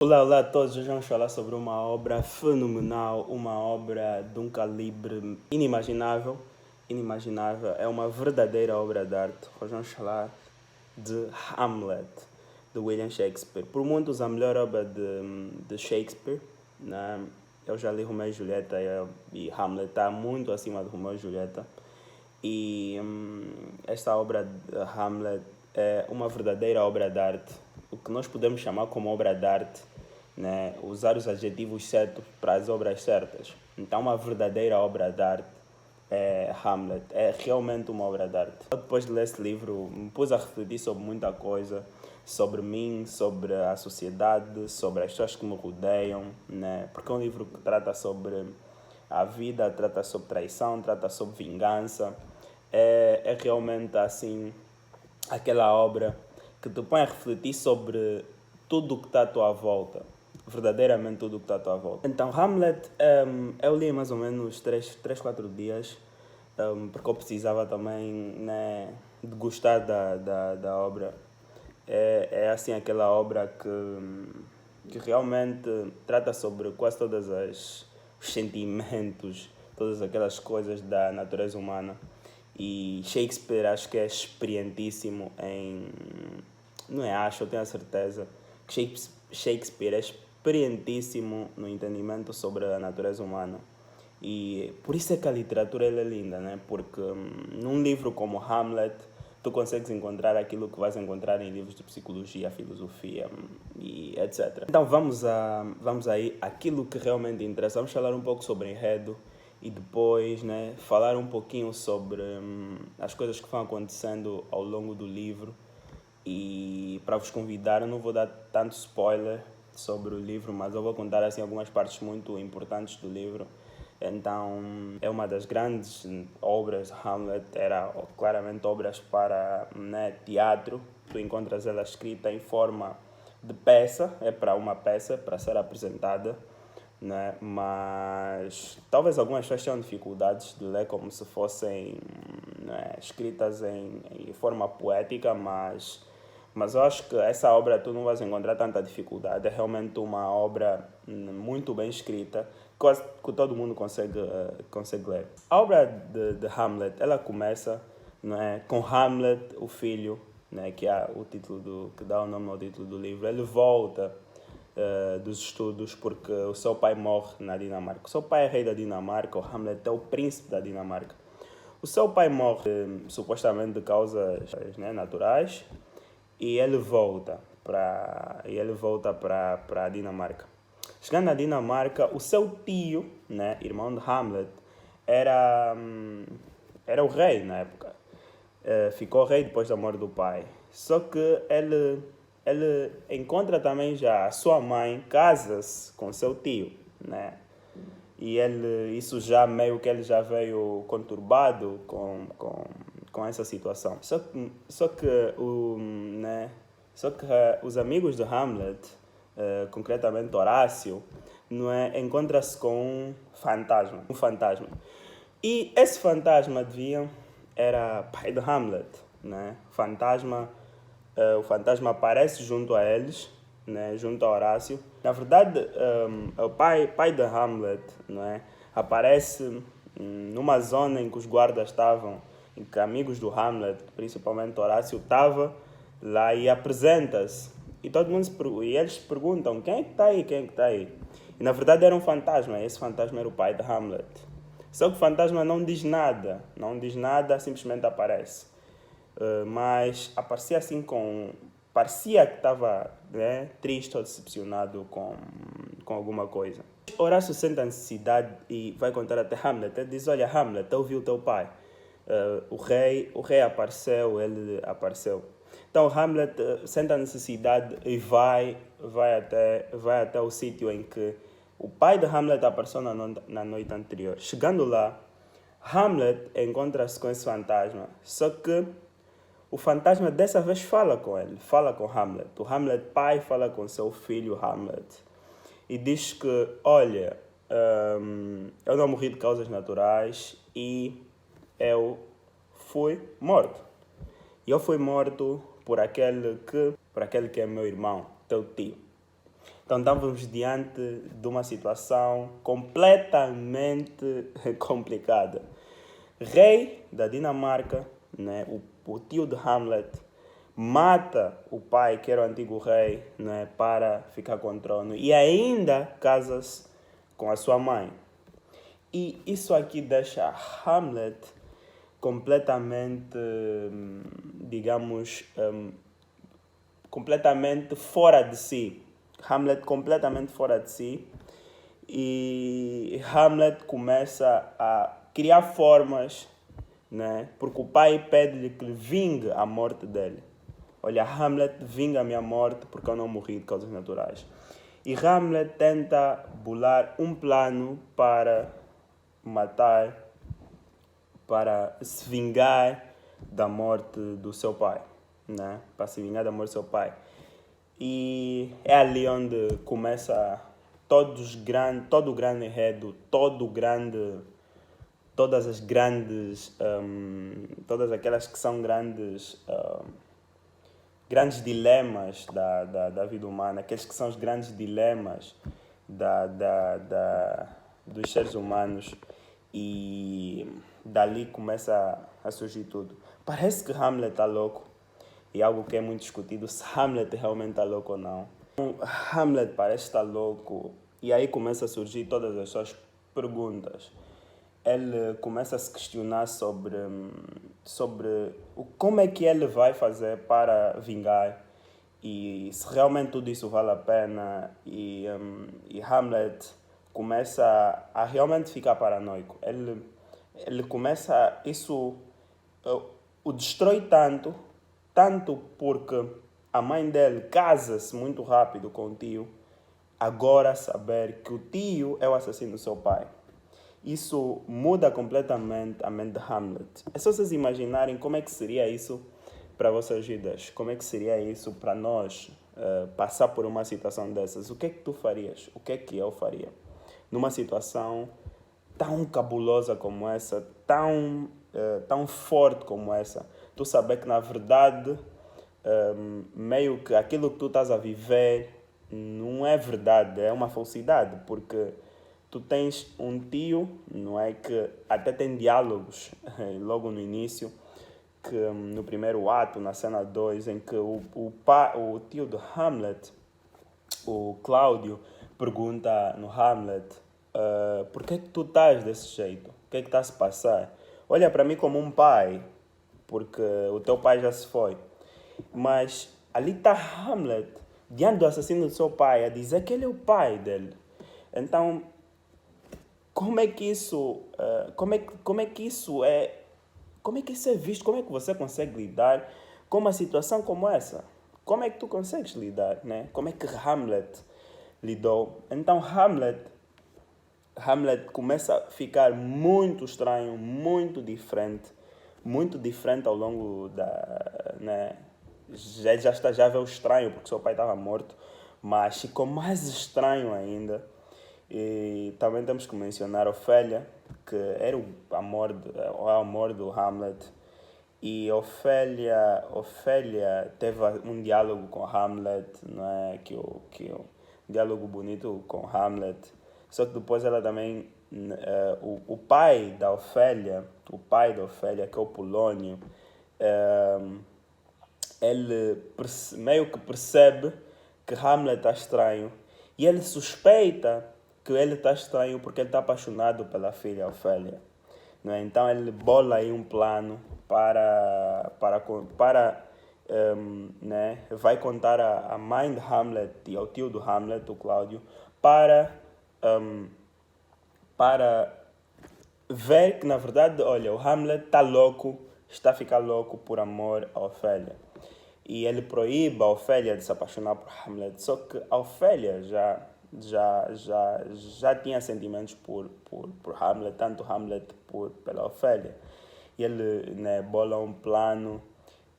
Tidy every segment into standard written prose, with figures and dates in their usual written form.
Olá, olá a todos. Hoje vamos falar sobre uma obra fenomenal, uma obra de um calibre inimaginável. É uma verdadeira obra de arte. Hoje vamos falar de Hamlet, de William Shakespeare. Por muitos, a melhor obra de Shakespeare. Né? Eu já li Romeu e Julieta e Hamlet está muito acima de Romeu e Julieta. E esta obra de Hamlet é uma verdadeira obra de arte. O que nós podemos chamar como obra de arte, né? Usar os adjetivos certos para as obras certas. Então, uma verdadeira obra de arte é Hamlet. É realmente uma obra de arte. Eu, depois de ler esse livro, me pus a refletir sobre muita coisa. Sobre mim, sobre a sociedade, sobre as pessoas que me rodeiam. Né? Porque é um livro que trata sobre a vida, trata sobre traição, trata sobre vingança. É realmente assim aquela obra que te põe a refletir sobre tudo o que está à tua volta. Verdadeiramente tudo o que está à tua volta. Então, Hamlet, eu li mais ou menos 4 dias, porque eu precisava também, né, de gostar da obra. É assim aquela obra que realmente trata sobre quase todas os sentimentos, todas aquelas coisas da natureza humana. E Shakespeare acho que é experientíssimo em... Não é acho, eu tenho a certeza que Shakespeare é experientíssimo no entendimento sobre a natureza humana. E por isso é que a literatura é linda, né? Porque num livro como Hamlet, tu consegues encontrar aquilo que vais encontrar em livros de psicologia, filosofia e etc. Então vamos aí àquilo que realmente interessa. Vamos falar um pouco sobre enredo e depois, né, falar um pouquinho sobre as coisas que vão acontecendo ao longo do livro. E para vos convidar, eu não vou dar tanto spoiler sobre o livro, mas eu vou contar assim algumas partes muito importantes do livro. Então, é uma das grandes obras. Hamlet era claramente obras para, né, teatro. Tu encontras ela escrita em forma de peça, é para uma peça, para ser apresentada. Né? Mas talvez algumas pessoas tenham dificuldades de ler como se fossem, né, escritas em forma poética, mas eu acho que essa obra tu não vais encontrar tanta dificuldade. É realmente uma obra muito bem escrita, que todo mundo consegue ler. A obra de Hamlet, ela começa, né, com Hamlet, o filho, né, que é o título que dá o nome ao título do livro. Ele volta dos estudos porque o seu pai morre na Dinamarca. O seu pai é rei da Dinamarca, o Hamlet é o príncipe da Dinamarca. O seu pai morre supostamente de causas, né, naturais, e ele volta para a Dinamarca. Chegando na Dinamarca, o seu tio, né, irmão de Hamlet, era o rei na época. Ficou rei depois da morte do pai. Só que ele encontra também já a sua mãe, casa-se com seu tio, né? E isso já meio que ele já veio conturbado com essa situação. Né? Os amigos de Hamlet, concretamente Horácio, não é, encontra-se com um fantasma. E esse fantasma, adivinham, era pai de Hamlet, né? O fantasma aparece junto a eles, né? Junto a Horácio. Na verdade, o pai de Hamlet, não é? Aparece numa zona em que os guardas estavam, em que amigos do Hamlet, principalmente Horácio, estava lá e apresenta-se. E eles perguntam, quem é que está aí, quem é que está aí? E na verdade era um fantasma, esse fantasma era o pai de Hamlet. Só que o fantasma não diz nada, simplesmente aparece. Mas aparecia assim parecia que estava, né, triste ou decepcionado com alguma coisa. Horácio sente a necessidade e vai contar até Hamlet. Ele diz, olha Hamlet, eu vi o teu pai. O rei apareceu, ele apareceu. Então Hamlet sente a necessidade e vai até o sítio em que o pai de Hamlet apareceu na noite anterior. Chegando lá, Hamlet encontra-se com esse fantasma, só que o fantasma dessa vez fala com ele, fala com Hamlet. O Hamlet pai fala com seu filho Hamlet e diz que, olha, eu não morri de causas naturais e eu fui morto. E eu fui morto por aquele que é meu irmão, teu tio. Então estávamos diante de uma situação completamente complicada. Rei da Dinamarca, né, o tio de Hamlet, mata o pai, que era o antigo rei, né, para ficar com o trono, e ainda casa-se com a sua mãe. E isso aqui deixa Hamlet completamente, digamos, completamente fora de si. Hamlet completamente fora de si. E Hamlet começa a criar formas, né? Porque o pai pede-lhe que lhe vingue a morte dele. Olha, Hamlet, vinga a minha morte porque eu não morri de causas naturais. E Hamlet tenta bolar um plano para matar, para se vingar da morte do seu pai, né? Para se vingar da morte do seu pai. E é ali onde começa todo o grande enredo, todas as grandes, todas aquelas que são grandes dilemas da vida humana, aqueles que são os grandes dilemas dos seres humanos, e dali começa a surgir tudo. Parece que Hamlet está louco, e algo que é muito discutido, se Hamlet realmente está louco ou não. Hamlet parece estar louco, e aí começa a surgir todas as suas perguntas. Ele começa a se questionar sobre como é que ele vai fazer para vingar, e se realmente tudo isso vale a pena. E Hamlet começa a realmente ficar paranoico. Ele começa, isso o destrói tanto porque a mãe dele casa-se muito rápido com o tio, agora saber que o tio é o assassino do seu pai. Isso muda completamente a mente de Hamlet. É só vocês imaginarem como é que seria isso para vossas vidas. Como é que seria isso para nós passar por uma situação dessas. O que é que tu farias? O que é que eu faria? Numa situação tão cabulosa como essa, tão forte como essa. Tu saber que, na verdade, meio que aquilo que tu estás a viver não é verdade, é uma falsidade, porque tu tens um tio, não é, que até tem diálogos logo no início, que no primeiro ato, na cena 2, em que o tio de Hamlet, o Cláudio, pergunta no Hamlet, por que tu estás desse jeito? O que é que está a se passar? Olha para mim como um pai, porque o teu pai já se foi. Mas ali está Hamlet, diante do assassino do seu pai, a dizer que ele é o pai dele. Então, como é que isso é visto? Como é que você consegue lidar com uma situação como essa? Como é que tu consegues lidar, né? Como é que Hamlet lidou? Então Hamlet começa a ficar muito estranho, muito diferente ao longo né? Já veio estranho porque seu pai estava morto, mas ficou mais estranho ainda. E também temos que mencionar Ofélia, que era o amor do Hamlet. E Ofélia teve um diálogo com Hamlet, não é? Um diálogo bonito com Hamlet. Só que depois ela também, o pai da Ofélia, que é o Polônio, ele meio que percebe que Hamlet está estranho, e ele suspeita que ele está estranho porque ele está apaixonado pela filha Ofélia. Não é? Então ele bola aí um plano né? Vai contar a mãe de Hamlet e ao tio do Hamlet, o Cláudio, para ver que, na verdade, olha, o Hamlet está louco, está a ficar louco por amor a Ofélia. E ele proíbe a Ofélia de se apaixonar por Hamlet. Só que a Ofélia já tinha sentimentos por Hamlet, tanto Hamlet pela Ofélia. E ele, né, bola um plano,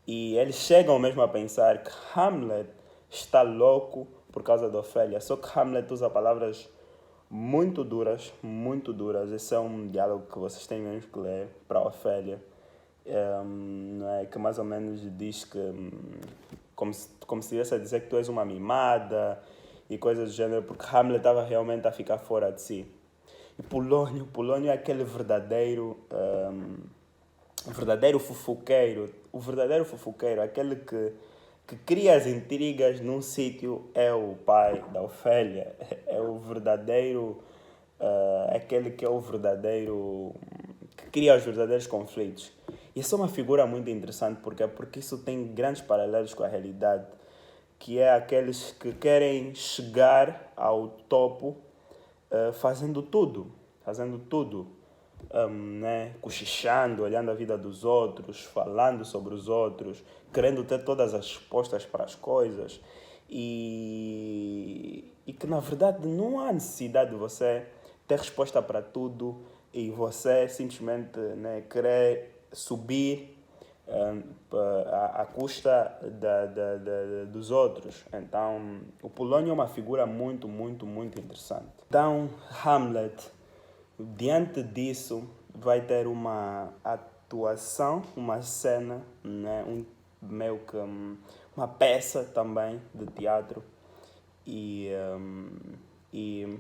e eles chegam mesmo a pensar que Hamlet está louco por causa da Ofélia. Só que Hamlet usa palavras muito duras, muito duras. Esse é um diálogo que vocês têm mesmo que ler para a Ofélia. Não é? Que mais ou menos diz que como se estivesse a dizer que tu és uma mimada e coisas do gênero, porque Hamlet estava realmente a ficar fora de si. E Polônio é aquele verdadeiro fofoqueiro. O verdadeiro fofoqueiro, aquele que cria as intrigas num sítio, é o pai da Ofélia. É o verdadeiro, aquele que é o verdadeiro, que cria os verdadeiros conflitos. E essa é uma figura muito interessante, porque isso tem grandes paralelos com a realidade, que é aqueles que querem chegar ao topo fazendo tudo, né? Cochichando, olhando a vida dos outros, falando sobre os outros, querendo ter todas as respostas para as coisas e que na verdade não há necessidade de você ter resposta para tudo e você simplesmente, né, querer subir à custa dos outros. Então, o Polônio é uma figura muito, muito, muito interessante. Então, Hamlet, diante disso, vai ter uma atuação, uma cena, né? Meio que uma peça também de teatro. E, e,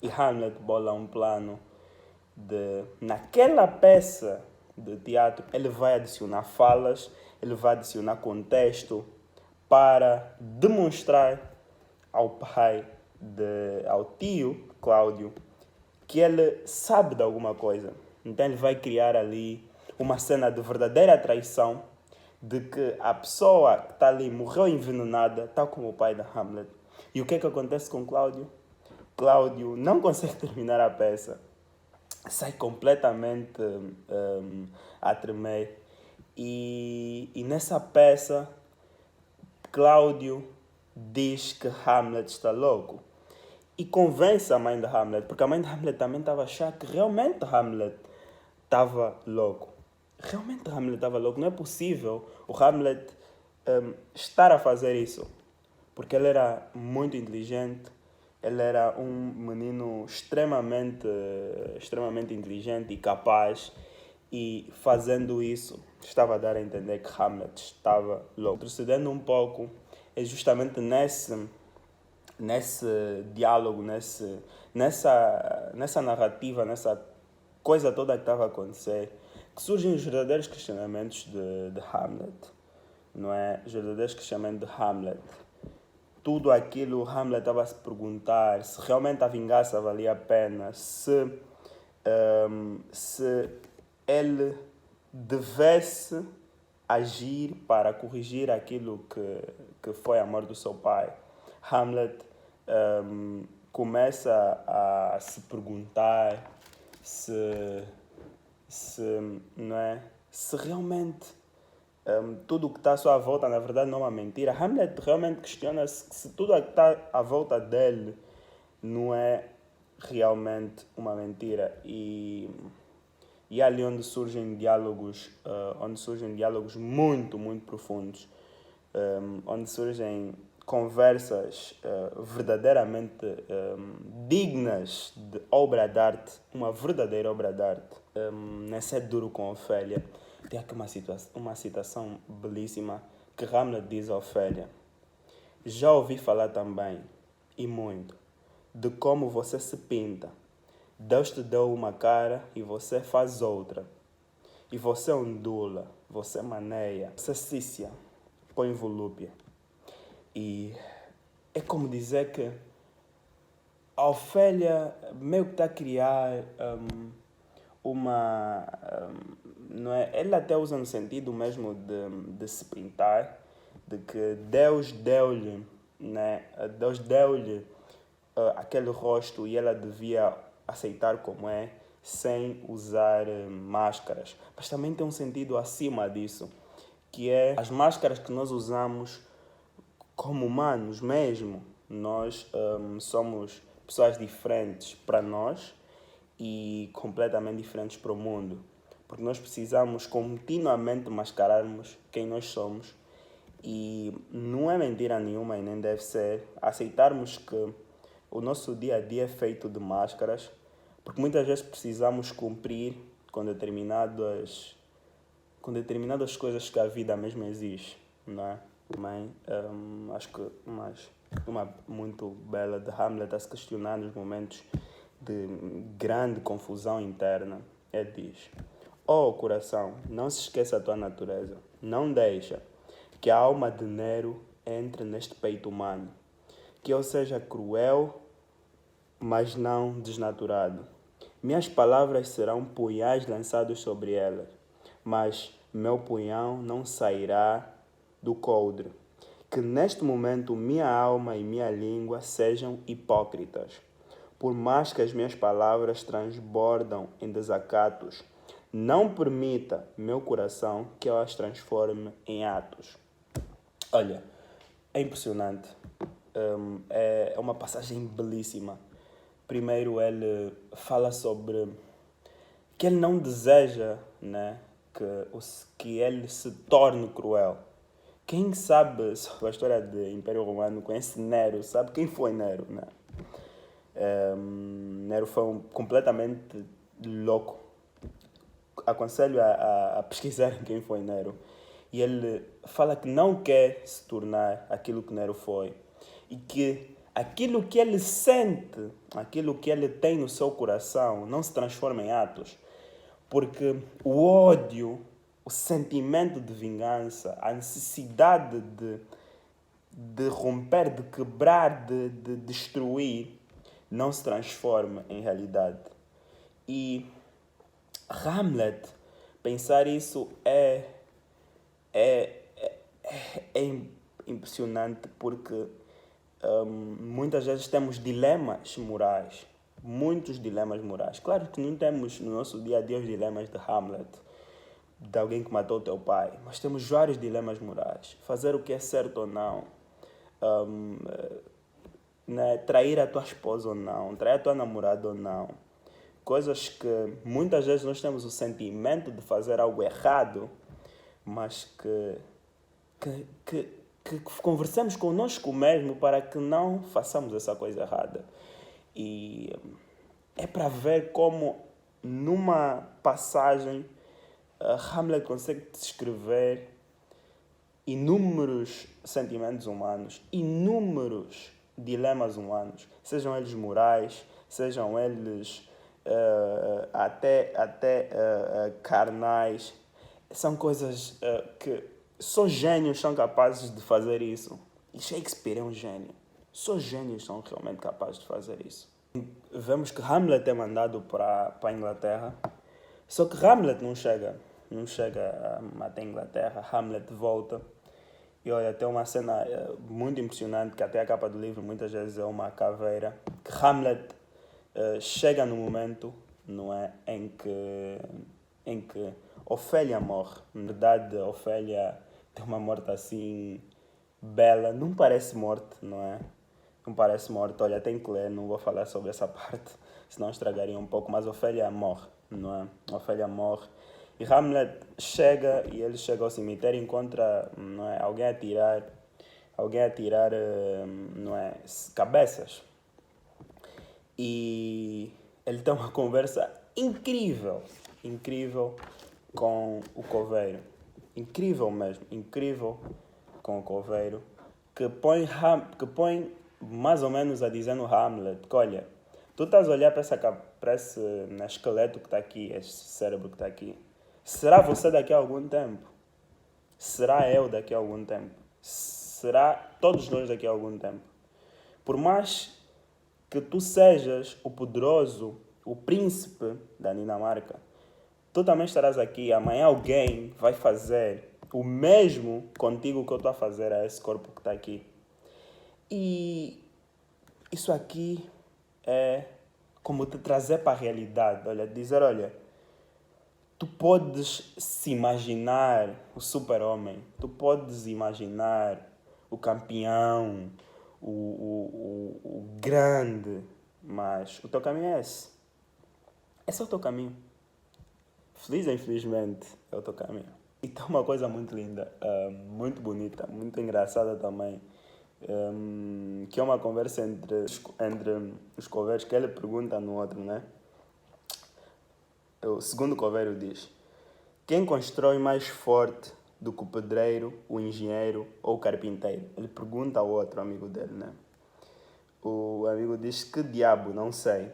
e Hamlet bola um plano de, naquela peça de teatro, ele vai adicionar falas, ele vai adicionar contexto para demonstrar ao pai, ao tio Cláudio, que ele sabe de alguma coisa. Então ele vai criar ali uma cena de verdadeira traição, de que a pessoa que está ali morreu envenenada, tal como o pai de Hamlet. E o que é que acontece com Cláudio? Cláudio não consegue terminar a peça, sai completamente a tremer. E nessa peça, Cláudio diz que Hamlet está louco. E convence a mãe de Hamlet, porque a mãe de Hamlet também estava a achar que realmente Hamlet estava louco. Realmente Hamlet estava louco. Não é possível o Hamlet estar a fazer isso. Porque ele era muito inteligente, ele era um menino extremamente inteligente e capaz. E fazendo isso, estava a dar a entender que Hamlet estava louco. Procedendo um pouco, é justamente nesse diálogo, nessa narrativa, nessa coisa toda que estava a acontecer, que surgem os verdadeiros questionamentos de Hamlet, não é? Os verdadeiros questionamentos de Hamlet. Tudo aquilo Hamlet estava a se perguntar se realmente a vingança valia a pena, se ele devesse agir para corrigir aquilo que foi a morte do seu pai. Hamlet começa a se perguntar se, não é, se realmente tudo o que está à sua volta na verdade não é uma mentira. Hamlet realmente questiona-se se tudo o que está à volta dele não é realmente uma mentira. E é ali onde surgem diálogos muito, muito profundos, onde surgem conversas verdadeiramente dignas de obra de arte, uma verdadeira obra de arte. Nesse É Duro com Ofélia, tem aqui uma citação belíssima que Hamlet diz a Ofélia: já ouvi falar também, e muito, de como você se pinta. Deus te deu uma cara e você faz outra. E você ondula, você maneia, você cícia, põe volúpia. E é como dizer que a Ofélia meio que está a criar não é? Ela até usa no sentido mesmo de se pintar, de que Deus deu-lhe, né? Deus deu-lhe aquele rosto e ela devia aceitar como é, sem usar máscaras. Mas também tem um sentido acima disso, que é as máscaras que nós usamos como humanos mesmo. Nós somos pessoas diferentes para nós e completamente diferentes para o mundo. Porque nós precisamos continuamente mascararmos quem nós somos. E não é mentira nenhuma e nem deve ser aceitarmos que o nosso dia a dia é feito de máscaras, porque muitas vezes precisamos cumprir com determinadas coisas que a vida mesmo exige, não é? Também acho que mais uma muito bela de Hamlet a se questionar nos momentos de grande confusão interna. Ele diz: "Oh, coração, não se esqueça a tua natureza. Não deixa que a alma de Nero entre neste peito humano. Que eu seja cruel, mas não desnaturado. Minhas palavras serão punhais lançados sobre elas, mas meu punhal não sairá do coldre. Que neste momento minha alma e minha língua sejam hipócritas. Por mais que as minhas palavras transbordam em desacatos, não permita, meu coração, que eu as transforme em atos." Olha, é impressionante. É uma passagem belíssima. Primeiro, ele fala sobre que ele não deseja, né, que ele se torne cruel. Quem sabe sobre a história do Império Romano conhece Nero, sabe quem foi Nero, né? Nero foi completamente louco. Aconselho a pesquisarem quem foi Nero. E ele fala que não quer se tornar aquilo que Nero foi. E que aquilo que ele sente, aquilo que ele tem no seu coração, não se transforma em atos. Porque o ódio, o sentimento de vingança, a necessidade de romper, de quebrar, de destruir, não se transforma em realidade. E Hamlet, pensar isso é, é impressionante porque muitas vezes temos dilemas morais. Muitos dilemas morais. Claro que não temos no nosso dia a dia os dilemas de Hamlet, de alguém que matou teu pai, mas temos vários dilemas morais. Fazer o que é certo ou não. Né? Trair a tua esposa ou não. Trair a tua namorada ou não. Coisas que muitas vezes nós temos o sentimento de fazer algo errado, mas que conversemos connosco mesmo para que não façamos essa coisa errada. E é para ver como numa passagem Hamlet consegue descrever inúmeros sentimentos humanos, inúmeros dilemas humanos, sejam eles morais, sejam eles até carnais. São coisas que só gênios são capazes de fazer isso. E Shakespeare é um gênio. Só gênios são realmente capazes de fazer isso. Vemos que Hamlet é mandado para a Inglaterra. Só que Hamlet não chega até a Inglaterra. Hamlet volta. E olha, tem uma cena muito impressionante, que até a capa do livro muitas vezes é uma caveira. Que Hamlet chega no momento, não é, em que Ofélia morre. Na verdade, Ofélia tem uma morte assim bela. Não parece morte, não é? Não parece morte. Olha, tem que ler, não vou falar sobre essa parte, senão estragaria um pouco. Mas Ofélia morre, não é? Ofélia morre. E Hamlet chega, e ele chega ao cemitério e encontra, não é, alguém a tirar, não é, cabeças. E ele tem uma conversa incrível com o coveiro. Incrível mesmo, incrível com o coveiro, que põe mais ou menos a dizer no Hamlet que, olha, tu estás a olhar para esse esqueleto que está aqui, esse cérebro que está aqui. Será você daqui a algum tempo? Será eu daqui a algum tempo? Será todos nós daqui a algum tempo? Por mais que tu sejas o poderoso, o príncipe da Dinamarca, tu também estarás aqui. Amanhã alguém vai fazer o mesmo contigo que eu estou a fazer a esse corpo que está aqui. E isso aqui é como te trazer para a realidade. Olha, dizer, olha, tu podes se imaginar o super-homem, tu podes imaginar o campeão, o grande, mas o teu caminho é esse. Esse é o teu caminho. Feliz ou infelizmente é o teu caminho. Então uma coisa muito linda, muito bonita, muito engraçada também, que é uma conversa entre os coveiros, que ele pergunta no outro, né? O segundo coveiro diz: quem constrói mais forte do que o pedreiro, o engenheiro ou o carpinteiro? Ele pergunta ao outro amigo dele, né? O amigo diz que diabo, não sei.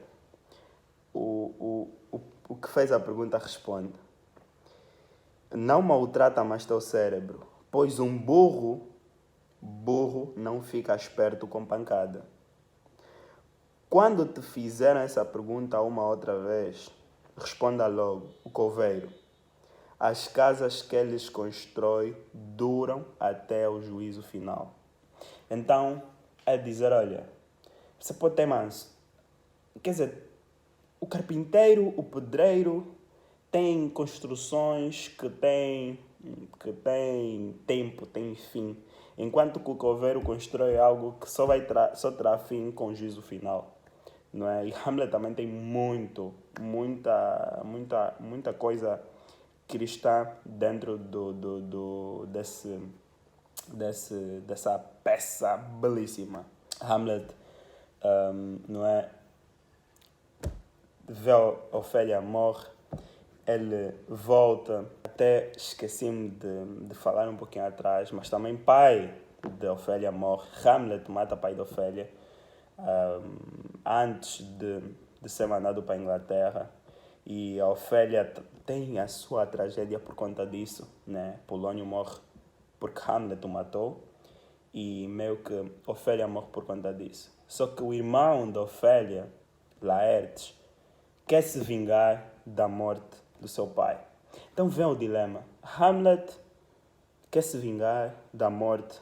O que fez a pergunta responde: não maltrata mais teu cérebro, pois um burro não fica esperto com pancada. Quando te fizeram essa pergunta uma outra vez, responda logo, o coveiro. As casas que eles constroem duram até o juízo final. Então, é dizer, olha, você pode ter manso. Quer dizer, o carpinteiro, o pedreiro, tem construções que têm tempo, tem fim. Enquanto que o coveiro constrói algo que só terá fim com o juízo final. Não é? E Hamlet também tem muita coisa cristã dentro dessa peça belíssima. Hamlet, não é? Vê Ofélia morre, ele volta, até esqueci-me de falar um pouquinho atrás, mas também pai de Ofélia morre, Hamlet mata o pai de Ofélia antes de ser mandado para a Inglaterra, e a Ofélia tem a sua tragédia por conta disso, né? Polônio morre porque Hamlet o matou, e meio que Ofélia morre por conta disso. Só que o irmão da Ofélia, Laertes, quer se vingar da morte do seu pai. Então vem o dilema. Hamlet quer se vingar da morte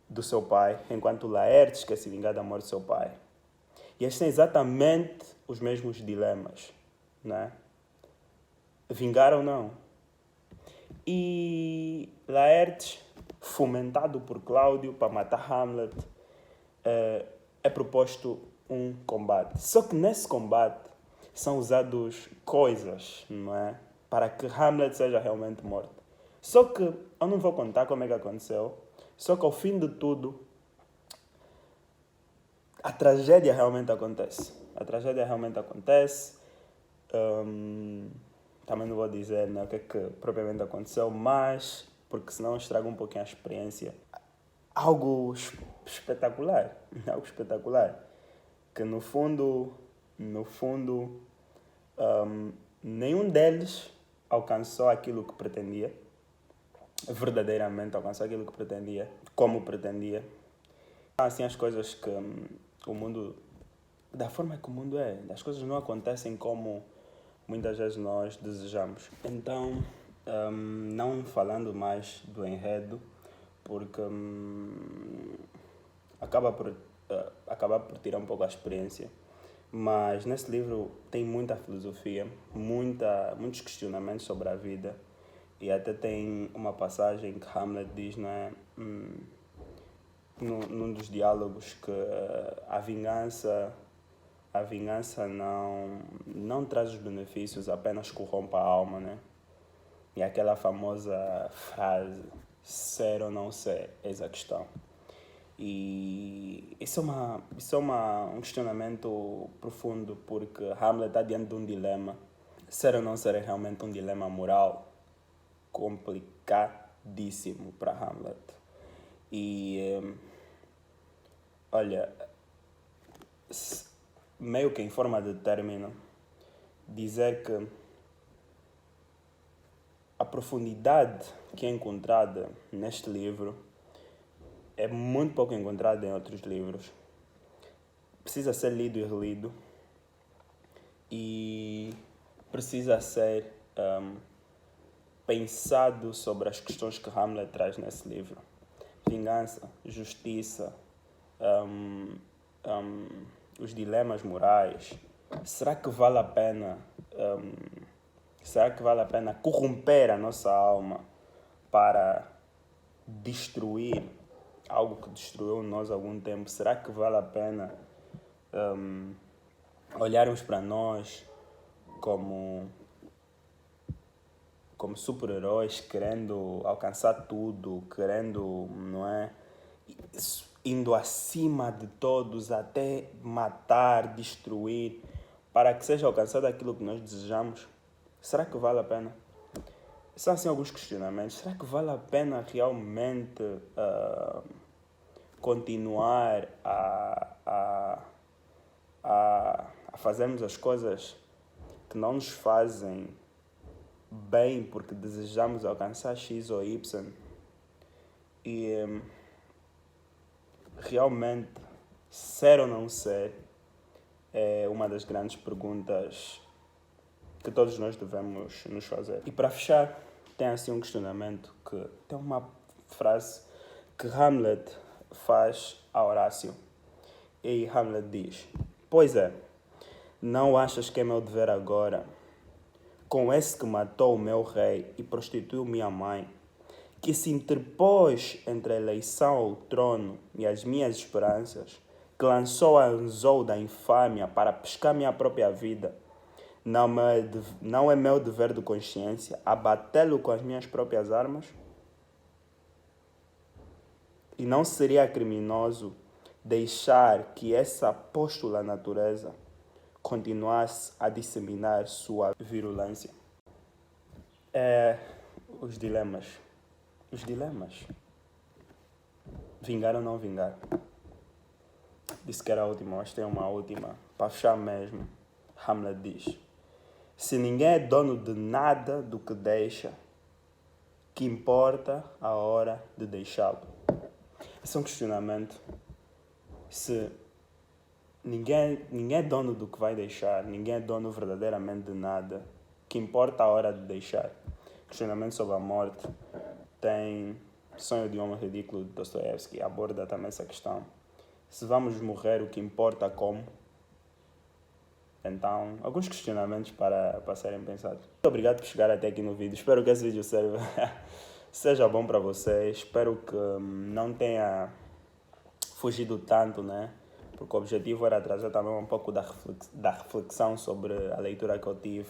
do seu pai, enquanto Laertes quer se vingar da morte do seu pai. E estes são exatamente os mesmos dilemas, né? Vingar ou não? E Laertes, fomentado por Cláudio para matar Hamlet, é proposto um combate. Só que nesse combate são usados coisas, não é? Para que Hamlet seja realmente morto. Só que eu não vou contar como é que aconteceu. Só que ao fim de tudo, a tragédia realmente acontece. A tragédia realmente acontece. Também não vou dizer, né, o que é que propriamente aconteceu, mas porque senão estraga um pouquinho a experiência. Algo espetacular. Algo espetacular. Que no fundo, nenhum deles alcançou aquilo que pretendia, verdadeiramente alcançou aquilo que pretendia, como pretendia. Assim as coisas que o mundo, da forma que o mundo é, as coisas não acontecem como muitas vezes nós desejamos. Então, não falando mais do enredo, porque acaba por tirar um pouco a experiência. Mas nesse livro tem muita filosofia, muitos questionamentos sobre a vida. E até tem uma passagem que Hamlet diz, não é? Num dos diálogos, que a vingança não traz os benefícios, apenas corrompe a alma, né? E aquela famosa frase, ser ou não ser, eis a questão. E isso é um questionamento profundo, porque Hamlet está diante de um dilema. Ser ou não ser é realmente um dilema moral complicadíssimo para Hamlet. E, olha, meio que em forma de término, dizer que a profundidade que é encontrada neste livro é muito pouco encontrada em outros livros. Precisa ser lido e relido, e precisa ser pensado sobre as questões que Hamlet traz nesse livro. Vingança, justiça, os dilemas morais. Será que vale a pena corromper a nossa alma para destruir algo que destruiu nós há algum tempo? Será que vale a pena olharmos para nós como super-heróis, querendo alcançar tudo, querendo, não é? Indo acima de todos até matar, destruir, para que seja alcançado aquilo que nós desejamos? Será que vale a pena? São assim alguns questionamentos. Será que vale a pena realmente continuar a fazermos as coisas que não nos fazem bem porque desejamos alcançar X ou Y? E realmente, ser ou não ser é uma das grandes perguntas que todos nós devemos nos fazer. E para fechar, tem assim um questionamento que tem uma frase que Hamlet faz a Horácio. E Hamlet diz: pois é, não achas que é meu dever agora, com esse que matou o meu rei e prostituiu minha mãe, que se interpôs entre a eleição ao trono e as minhas esperanças, que lançou a anzol da infâmia para pescar minha própria vida, não é meu dever de consciência abatê-lo com as minhas próprias armas? E não seria criminoso deixar que essa apóstola natureza continuasse a disseminar sua virulência? Os dilemas. Os dilemas. Vingar ou não vingar? Disse que era a última, mas tem uma última. Para fechar mesmo, Hamlet diz: se ninguém é dono de nada do que deixa, que importa a hora de deixá-lo? Esse é um questionamento. Se ninguém é dono do que vai deixar, ninguém é dono verdadeiramente de nada, que importa a hora de deixar? Questionamento sobre a morte. Tem Sonho de um Homem Ridículo de Dostoiévski, aborda também essa questão. Se vamos morrer, o que importa como? Então, alguns questionamentos para serem pensados. Muito obrigado por chegar até aqui no vídeo. Espero que esse vídeo seja bom para vocês. Espero que não tenha fugido tanto, né? Porque o objetivo era trazer também um pouco da reflexão sobre a leitura que eu tive